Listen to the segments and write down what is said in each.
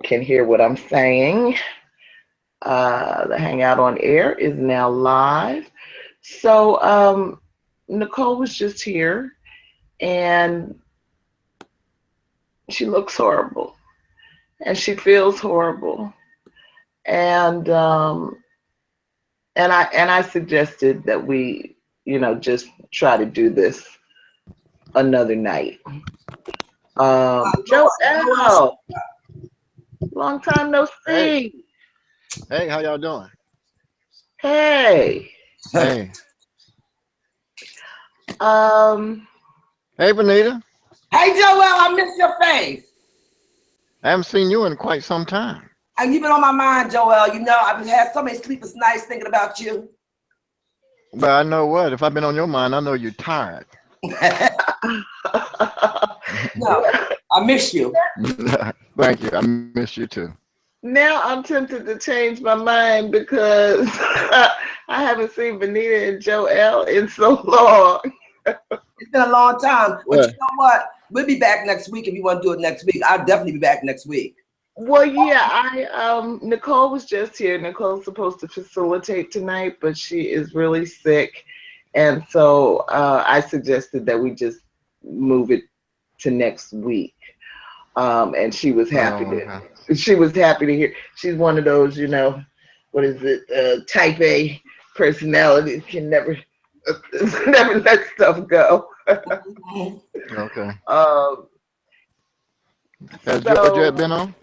can hear what I'm saying. The Hangout on Air is now live. So Nicole was just here, and she looks horrible, and she feels horrible, and I suggested that we, just try to do this another night. Joel, long time no see. Hey, how y'all doing? Hey. Hey. Hey, Benita. Hey, Joel, I miss your face. I haven't seen you in quite some time. And you've been on my mind, Joel. You know, I've had so many sleepless nights thinking about you. Well, I know what. If I've been on your mind, I know you're tired. No, I miss you. Thank you. I miss you too. Now I'm tempted to change my mind because I haven't seen Benita and Joel in so long. It's been a long time. But What? you know what? We'll be back next week if you want to do it next week. I'll definitely be back next week. Well, yeah, Nicole was just here. Nicole's supposed to facilitate tonight, but she is really sick. And so I suggested that we just move it to next week. And she was happy she was happy to hear. She's one of those, what is it? Type A personalities can never let stuff go. Okay. Has So, Georgette been on?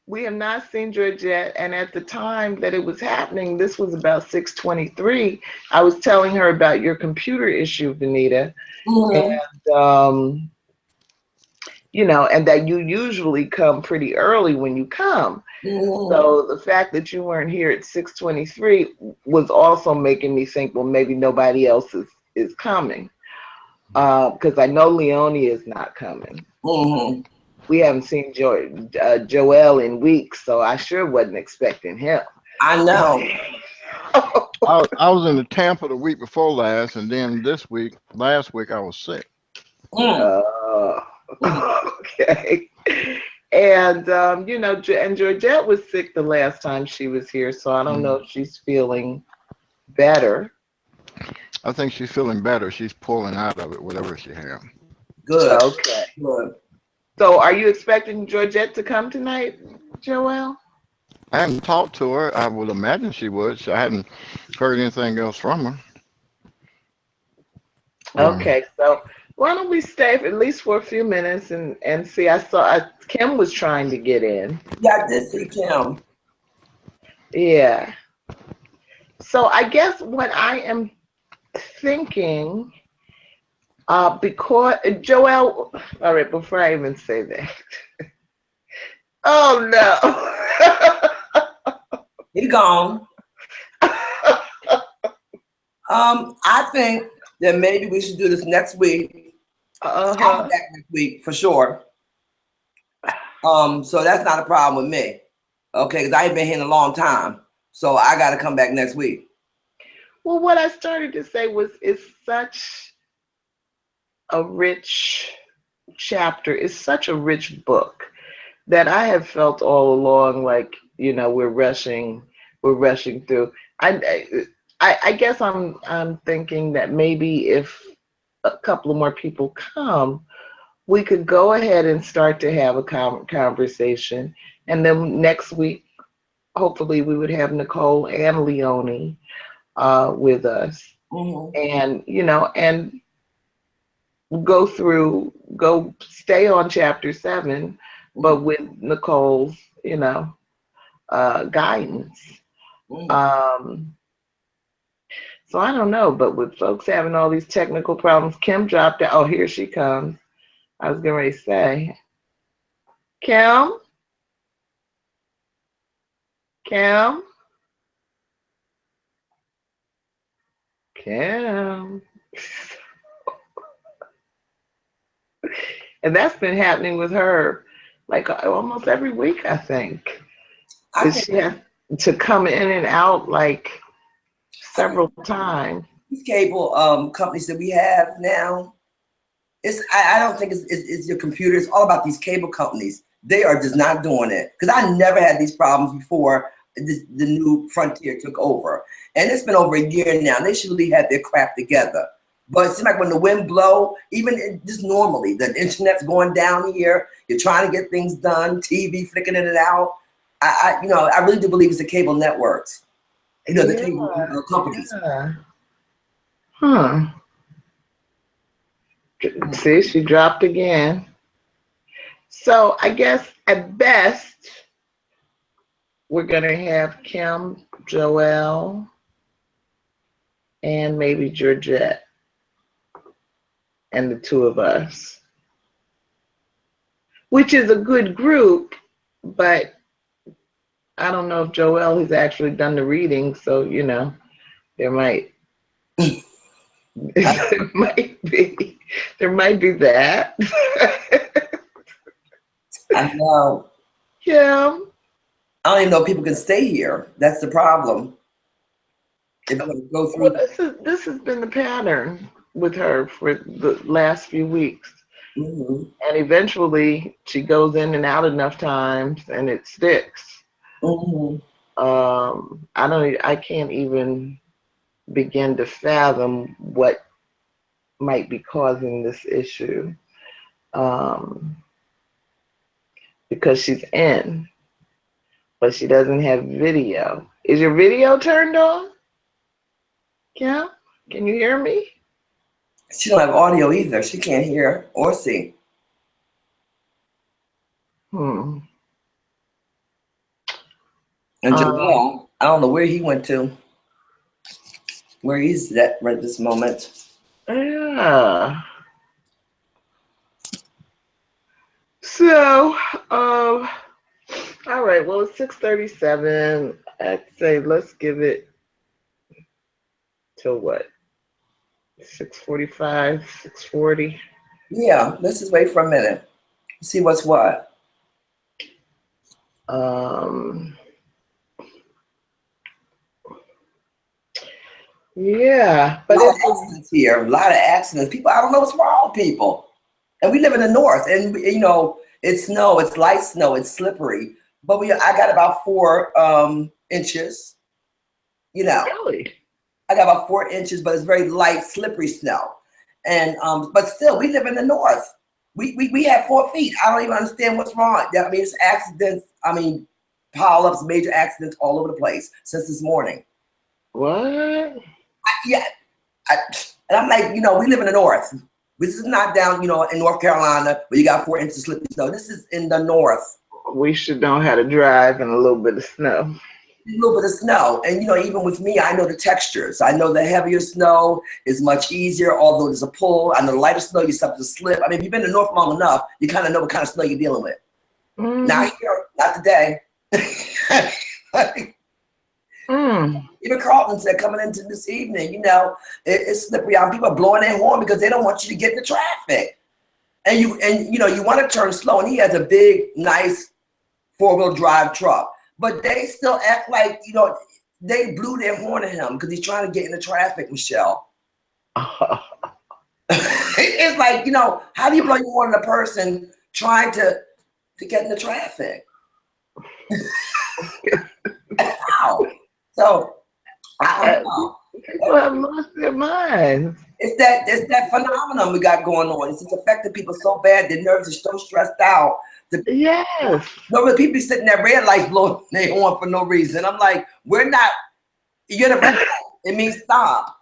we have not seen Georgette, and at the time that it was happening, this was about 6:23. I was telling her about your computer issue, Benita, and and that you usually come pretty early when you come. So the fact that you weren't here at 6:23 was also making me think, well, maybe nobody else is coming, because I know Leonie is not coming. We haven't seen Joel in weeks, so I sure wasn't expecting him. I know. I was in the Tampa the week before last, and then last week I was sick. Okay. And and Georgette was sick the last time she was here, so I don't know if she's feeling better. I think she's feeling better. She's pulling out of it, whatever she has. Good. Okay. Good. So are you expecting Georgette to come tonight, Joel? I haven't talked to her. I would imagine she would. I hadn't heard anything else from her. Okay, so why don't we stay at least for a few minutes and see? I saw Kim was trying to get in. Yeah, I did see Kim. Yeah. So I guess what I am thinking, because Joel, all right, before I even say that, oh no, He's gone. I think that maybe we should do this next week. I'll be back next week for sure. So that's not a problem with me. Okay, because I ain't been here in a long time. So I got to come back next week. Well, what I started to say was it's such a rich chapter. It's such a rich book that I have felt all along like, we're rushing through. I guess I'm thinking that maybe if a couple of more people come, we could go ahead and start to have a conversation, and then next week, hopefully, we would have Nicole and Leonie with us, and and go stay on chapter 7, but with Nicole's guidance. So I don't know, but with folks having all these technical problems, Kim dropped out. Oh, here she comes. I was getting ready to say, Kim? Kim? Kim? And that's been happening with her like almost every week, I think. She has to come in and out like several times. These cable companies that we have now, I don't think it's your computer. It's all about these cable companies. They are just not doing it. Because I never had these problems before the new frontier took over. And it's been over a year now. They should really have their crap together. But it seems like when the wind blow, even just normally, the internet's going down here. You're trying to get things done, TV flicking in and out. I really do believe it's the cable networks. The cable companies. Yeah. Huh. See, she dropped again. So I guess at best, we're going to have Kim, Joelle, and maybe Georgette, and the two of us, which is a good group, but I don't know if Joelle has actually done the reading, so, there might there might be that. I know. Yeah. I don't even know if people can stay here. That's the problem. If I'm gonna go through. Well, this has been the pattern with her for the last few weeks. Mm-hmm. And eventually she goes in and out enough times and it sticks. Mm-hmm. I can't even begin to fathom what might be causing this issue. Because she's in, but she doesn't have video. Is your video turned on? Yeah? Can you hear me? She don't have audio either. She can't hear or see. And Joel, I don't know where he went to. Where he's at right this moment. Yeah. So, all right. Well, it's 6:37. I'd say let's give it till what? 6:45, 6:40. Yeah, let's just wait for a minute. See what's what. Yeah, but a lot of accidents here. A lot of accidents. People, I don't know what's wrong with people. And we live in the north, and it's snow, it's light snow, it's slippery. But I got about 4 inches. Really? I got about 4 inches, but it's very light, slippery snow. And but still, we live in the north. We have 4 feet. I don't even understand what's wrong. I mean, it's accidents. I mean, pile-ups, major accidents all over the place since this morning. What? And I'm like, we live in the north. This is not down, in North Carolina where you got 4 inches of slippery snow. This is in the north. We should know how to drive in a little bit of snow. A little bit of snow. And, even with me, I know the textures. I know the heavier snow is much easier, although there's a pull. I know the lighter snow, you start to slip. I mean, if you've been in the north long enough, you kind of know what kind of snow you're dealing with. Not here, not today. Even Carlton said coming into this evening, it's slippery out. People are blowing their horn because they don't want you to get in the traffic. And you want to turn slow. And he has a big, nice 4-wheel drive truck. But they still act like, they blew their horn at him because he's trying to get in the traffic, Michelle. It's like, how do you blow your horn at a person trying to get in the traffic? How? So, I don't know. People have lost their minds. It's that phenomenon we got going on. It's just affecting people so bad. Their nerves are so stressed out. Yes. No, people be sitting at red lights blowing their horn for no reason. I'm like, we're not. You're the red light. It means stop.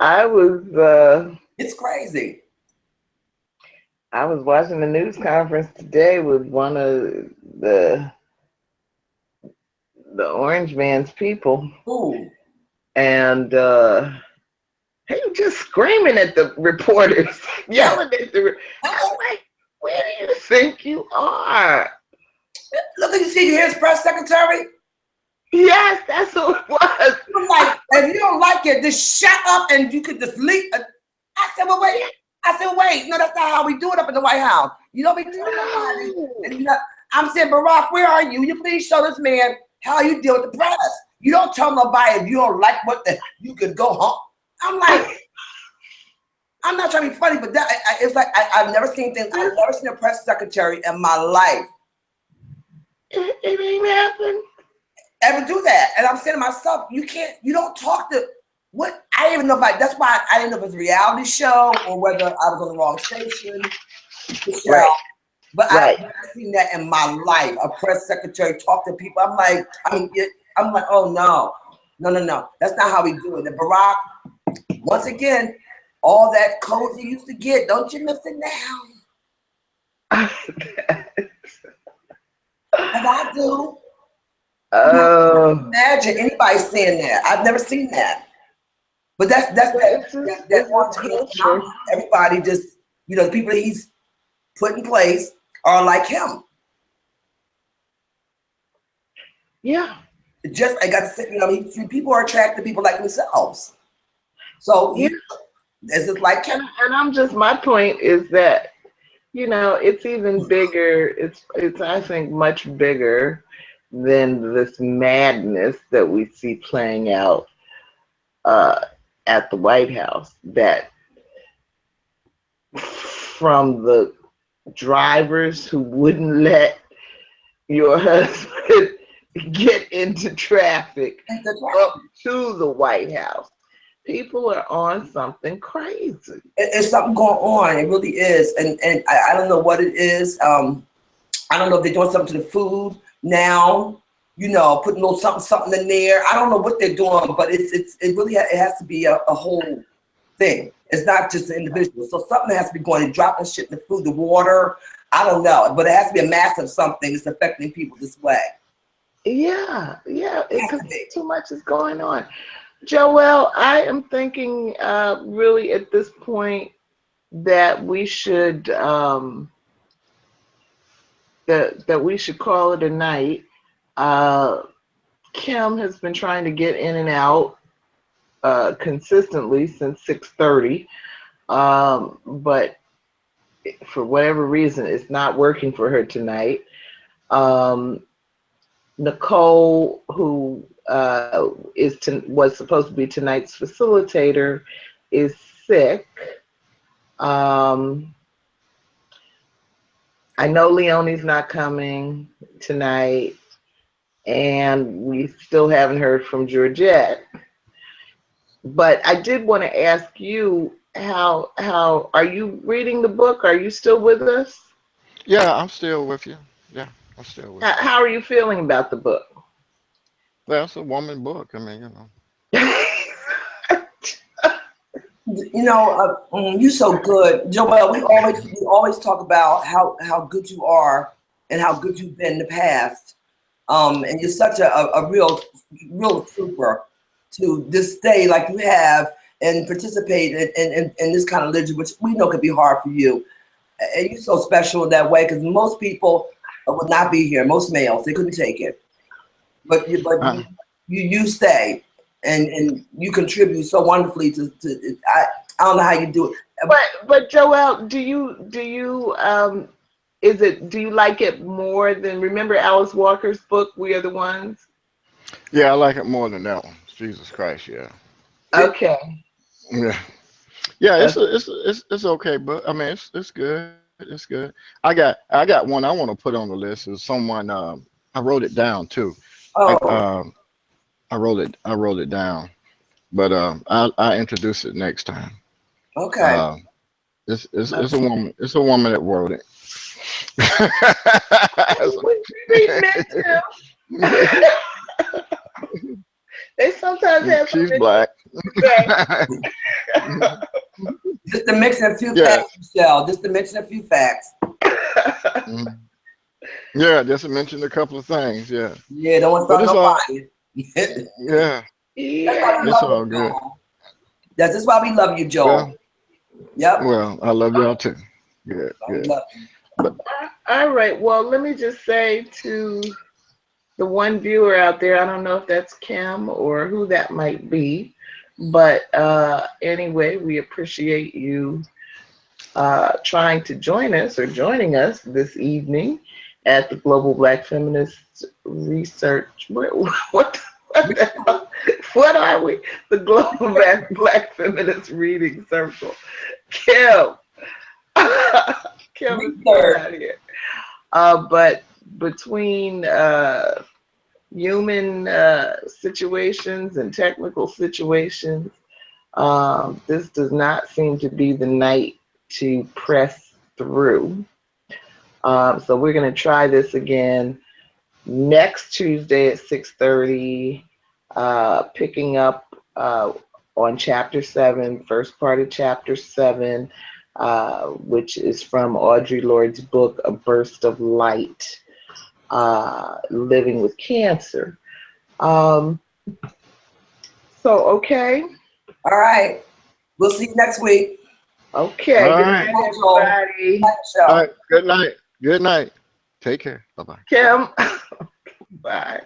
I was. It's crazy. I was watching the news conference today with one of the Orange Man's people. Ooh. And he was just screaming at the reporters, yelling at the. I'm like, where do you think you are? Look, you see, here's press secretary. Yes, that's who it was. I'm like, if you don't like it, just shut up and you could just leave. I said, well, wait. No, that's not how we do it up in the White House. You don't be telling nobody. And I'm saying, Barack, where are you? Will you please show this man how you deal with the press? You don't tell nobody if you don't like you could go home. I'm like, I'm not trying to be funny, but that it's like I've never seen things. I've never seen a press secretary in my life. It ain't happened. Ever do that? And I'm saying to myself, you don't talk to what I didn't even know if that's why I didn't know if it was a reality show or whether I was on the wrong station. Right. But Right. I've never seen that in my life. A press secretary talk to people. I'm like, oh no. That's not how we do it. And Barack, once again, all that codes he used to get, don't you miss it now? And I do. Imagine anybody saying that. I've never seen that. But that's that everybody just, the people that he's put in place are like him. Yeah. Just I got to say, people are attracted to people like themselves. So yeah. It's just like him. And I'm just, my point is that, it's even bigger. It's I think much bigger than this madness that we see playing out at the White House. That from the drivers who wouldn't let your husband get into traffic up to the White House. People are on something crazy. It's something going on. It really is. And I don't know what it is. I don't know if they're doing something to the food now, putting a little something in there. I don't know what they're doing, but it really has to be a whole thing. It's not just an individual. So something has to be going and dropping shit in the food, the water. I don't know, but it has to be a massive something that's affecting people this way. Yeah, because too much is going on. Joelle, I am thinking really at this point that we should that we should call it a night. Kim has been trying to get in and out consistently since 6:30, but for whatever reason, it's not working for her tonight. Nicole, who was supposed to be tonight's facilitator, is sick. I know Leonie's not coming tonight, and we still haven't heard from Georgette. But I did want to ask you, how are you reading the book? Are you still with us? Yeah, I'm still with you. Yeah, I'm still with you. How are you feeling about the book? Well, it's a woman book. I mean, You're so good, Joelle. We always talk about how good you are and how good you've been in the past. And you're such a real trooper to just stay like you have and participate in this kind of religion, which we know could be hard for you. And you're so special in that way, because most people would not be here. Most males, they couldn't take it. But you stay and you contribute so wonderfully to I don't know how you do it. But Joelle, do you do you like it more than, remember Alice Walker's book, We Are the Ones? Yeah, I like it more than that one. Jesus Christ, yeah. Okay. Yeah. Yeah, it's okay, but I mean it's good. It's good. I got one I want to put on the list. Is someone I wrote it down too. Oh. I wrote it down, but I introduce it next time. Okay. It's a woman. It's a woman that wrote it. They sometimes have. She's black. Just to mention a few facts, Michelle. Just to mention a few facts. Yeah, just to mention a couple of things. Yeah. Yeah, don't want to start nobody. Yeah. It's all good. That's why we love you, Joel. Well, yep. Well, I love y'all too. Good. All right. Well, let me just say to the one viewer out there, I don't know if that's Kim or who that might be, but anyway, we appreciate you trying to join us or joining us this evening at the Global Black Feminist Research. What the hell? What are we? The Global Black Feminist Reading Circle. Kim. Kim is still not here. But between human situations and technical situations, this does not seem to be the night to press through. So we're going to try this again next Tuesday at 6:30, picking up on Chapter 7, first part of Chapter 7, which is from Audre Lorde's book, A Burst of Light, Living with Cancer. So, okay. All right. We'll see you next week. Okay. All Good right. night, everybody. All right. Good night. Good night. Take care. Bye-bye. Kim. Bye.